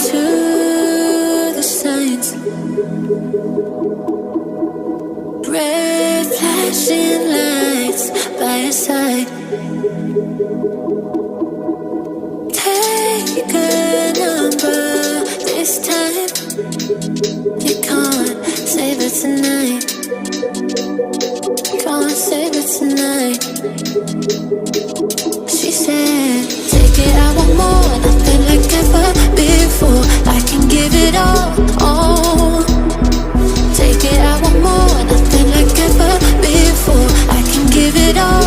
to the signs. Red flashing lights by your side. Take a number this time. You can't save it tonight. Can't save it tonight. She said, take it, I want more. Nothing like ever before. I can give it all. Take it, I want more. Nothing like ever before. I can give it all.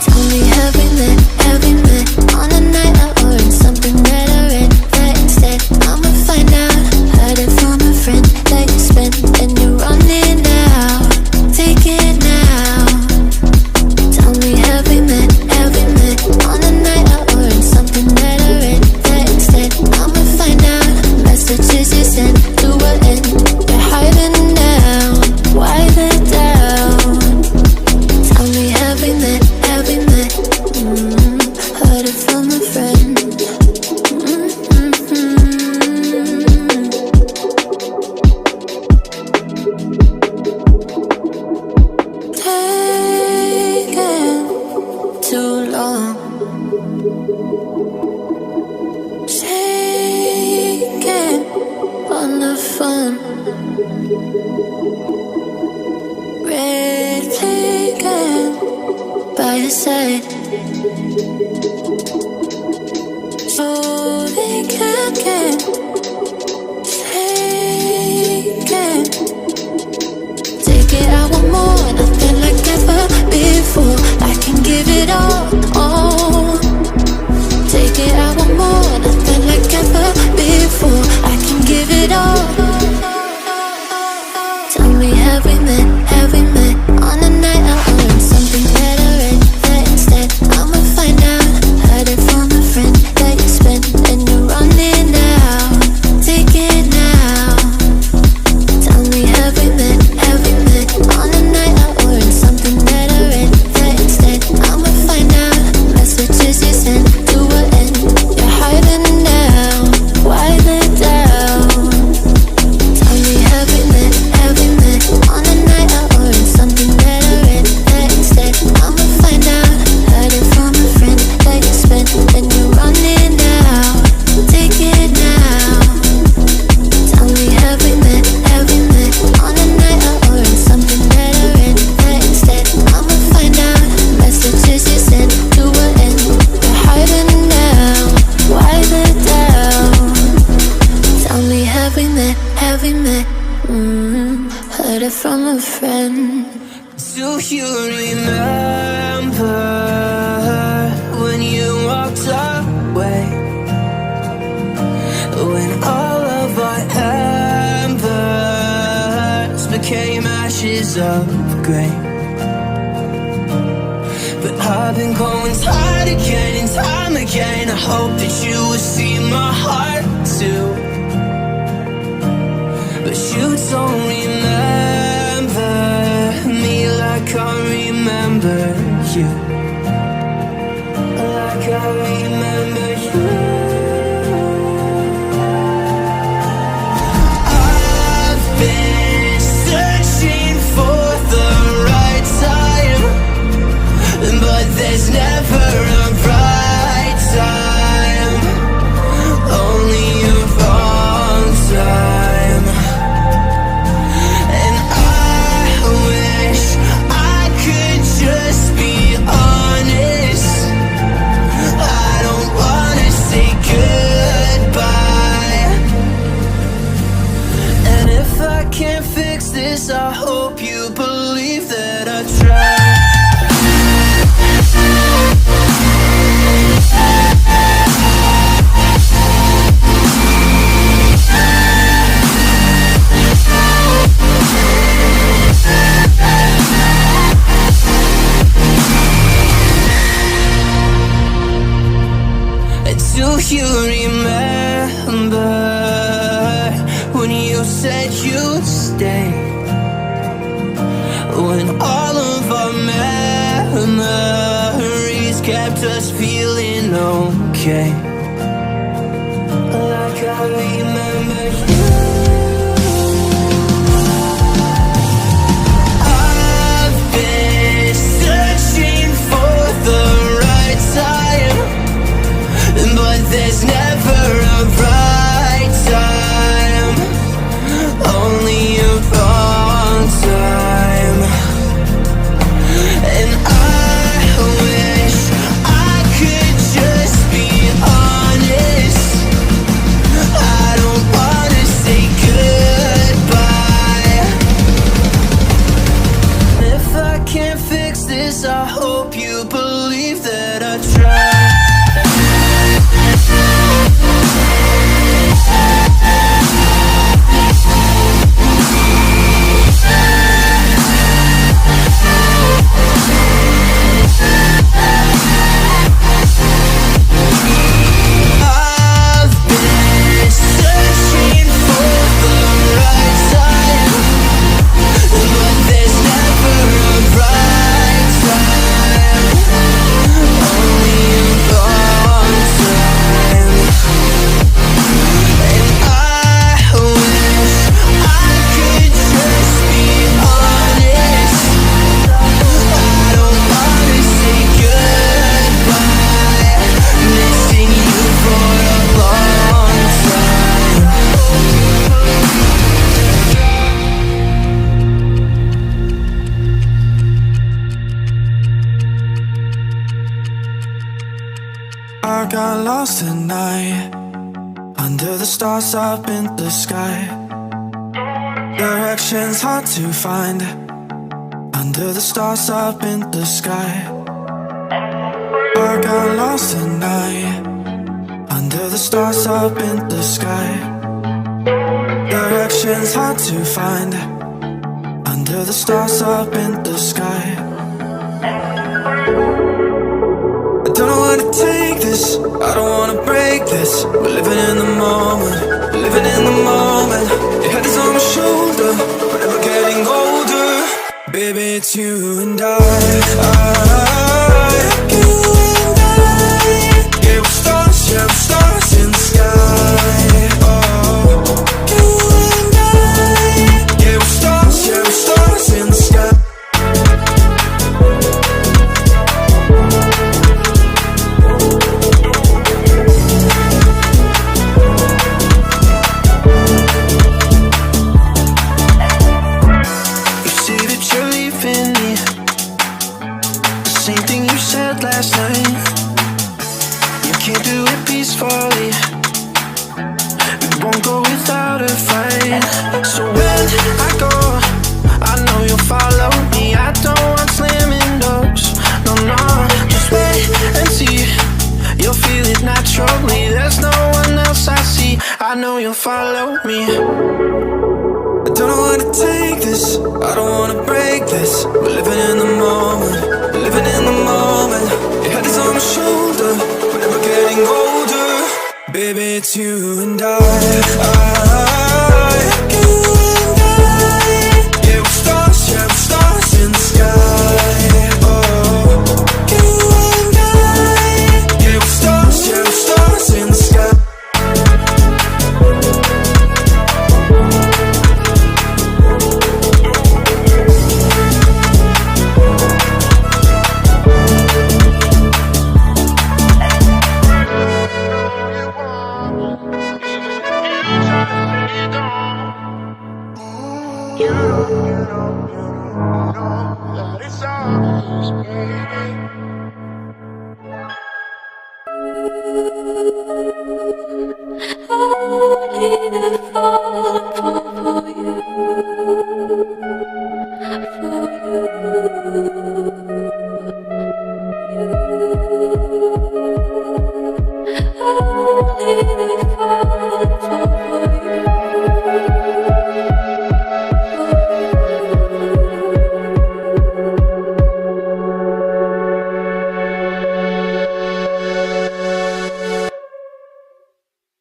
Tell me, have we met on a night out or in something that I read? That instead, I'ma find out. Heard it from a friend that you spent and you're running out. Take it now. Tell me, have we met on a night out or in something that I read? That instead, I'ma find out. Messages you sent to an end. You're hiding now. Why the doubt? Tell me, have we met? Heard it from a friend. Taking too long. Shaking on the phone. Red flagging by your side. So they can't get taken. Take it, I want more. Nothing like ever before. I can give it all. Take it, I want more. Nothing like ever before. I can give it all. Tell me, have we met on a night out or in something that I read? That instead, I'ma find out. Heard it from a friend that you spent and you're running out. Take it now. Tell me, have we met on a night out or in something that I read? That instead, I'ma find out. Messages you sent to an end. You're hiding now. Why the doubt? Tell me, have we met on a night out or in something that I read? That instead, I'ma find out. Heard it from a friend that you spent and you're running out. Take it now. Tell me, have we met on a night out or in something that I read? That instead, I'ma find out. Messages you sent to an end. You're hiding now. Why the doubt? Tell me, have we met? Heard it from a friend. Do you remember when you walked away? When all of our embers became ashes of grey. But I've been going tired again and time again. I hope that you will see my heart too. But you don't remember me like I remember you. Like I remember you. I've been searching for the right time, but there's never a right time, only a wrong time. And I wish I could just be honest. I don't wanna say goodbye. And if I can't fix this, I hope you believe that I tried. Do you remember when you said you'd stay? When all of our memories kept us feeling okay. I remember you. I've been searching for the right time, but there's never a right time, only a wrong time. And I wish I could just be honest. I don't wanna say goodbye. If I can't fix this, I hope you believe that I tried. I got lost at night, under the stars up in the sky. Directions hard to find, under the stars up in the sky. I got lost at night, under the stars up in the sky. Directions hard to find, under the stars up in the sky. I don't know how to take this, I don't wanna break this. We're living in the moment, living in the moment. Your head is on my shoulder, but we're getting older. Baby, it's you and I. You and I. Yeah, we're stars, yeah, we're stars in the sky. Oh, you and I. Yeah, we're stars, yeah, we're stars in the sky. Last night, you can't do it peacefully. We won't go without a fight. So when I go, I know you'll follow me. I don't want slamming doors, no, no. Just wait and see, you'll feel it naturally. There's no one else I see, I know you'll follow me. I don't know how to take this, I don't wanna break this. We're living in the moment, living in the moment. Your head is on my shoulder, but we're getting older. Baby, it's you and I. You and I. Yeah, we're stars, yeah, we're stars in the sky. Oh, you and I. Yeah, we're stars, yeah, we're stars in the sky.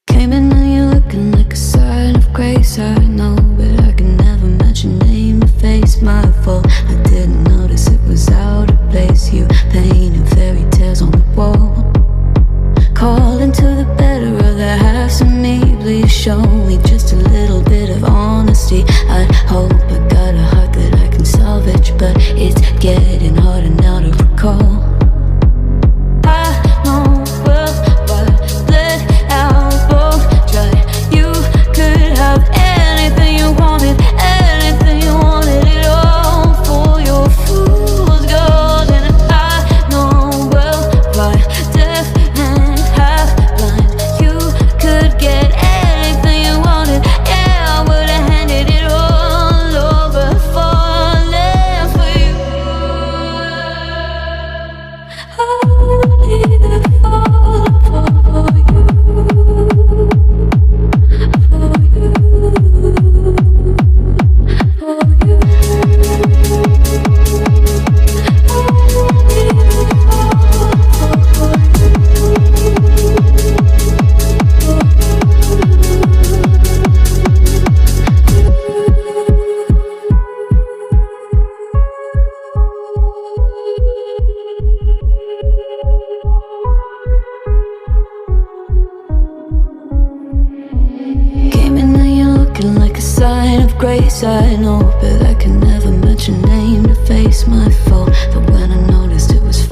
Came in and you're looking like a sign of grace. I know, but I can never match your name or face. My fault, I didn't notice it was out of place. You painted fairy tales on the wall, calling to the better of other halves of me, please show me just a little bit of honesty. I'd hope I got a heart that I can salvage, but it's getting harder now to recall. I know well what let out both try. You could have anything you wanted, anything you wanted, it all for your fool's gold. And I know well why deaf and half blind. You could get anything you wanted, yeah, I would've handed it all over, falling for you. I'll either fall for you, for you, for you. I'll either fall for Came in and you're looking like a sign of grace. I know, but I can never match your name to face my fault. But when I know